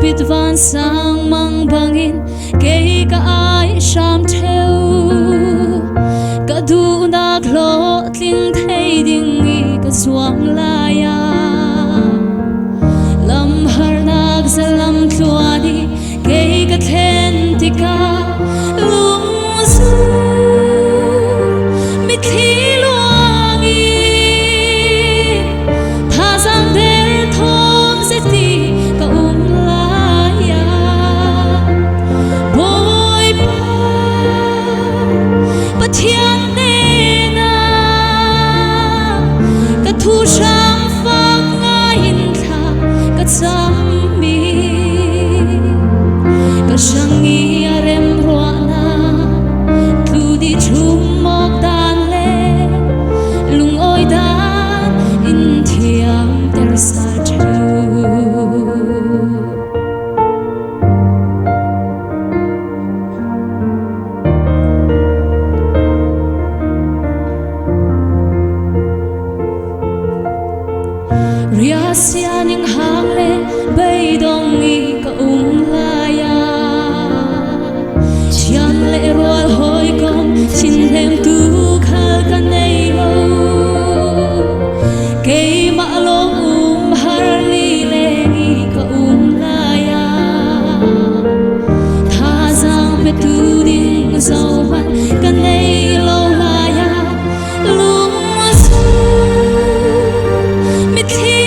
pit van sang mang bangin ke ka ai sham theo ka du na klo tling thei ding i ka suang la ya lam har nak zalam thuani ke ka then ti ka lung su mi thi luang i tha sang der thom se ti ka la ya boy pa thian ne na ka thu shang fa nga in tha ka cham mi ka shang i arem ruana tu di chum mok dan le lung oi dan in thiam ter sa ria sianing hang le bay dong i ka la ya chian le roal hoi kom sin hem tu khal ka nei lo ke ma lo har li le i ka la ya tha zang pe tu ding zo ban ka nei lo la ya lung su mi thi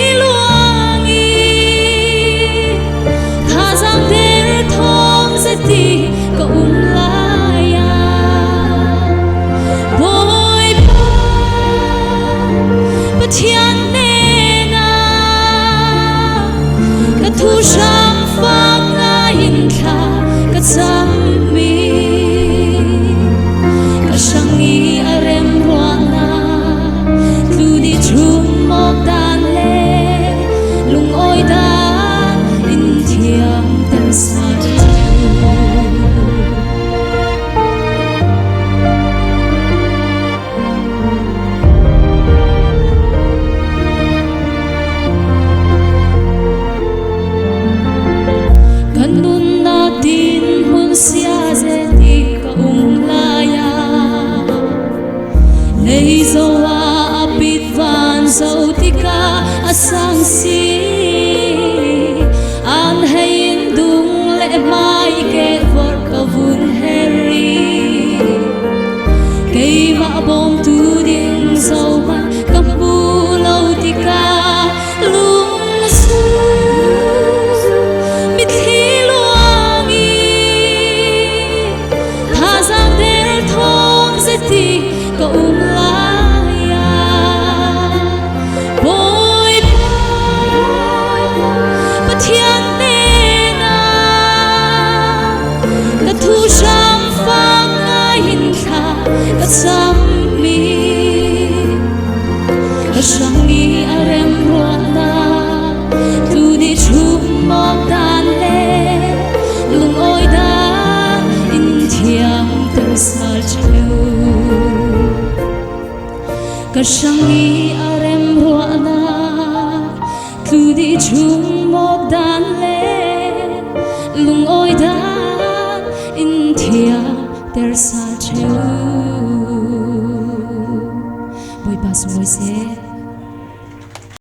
ka la ya boy pa thian ne na ka thu sham fa nga in tha ka cham mi ka shang i arem ruana tu di chum mok dan le lung oi dan in thiam ter sa sia ze ti ka la ya nei zo wa apit van zo ti ka asang si an hein dung le mai ke vor ka vun heri ke ma bom tu ding zo man ka pu lo ti ka lung su mi thi ti ka la ya boy pa thian ne na ka thu sham fa nga hin tha ka cham mi ka shang i arem ruana tu di chum mok dan le lung oi dan in thiam ter sa ka shang i arem ruana tu di chum mok dan le lung oi dan in thia ter sa boy pas moi se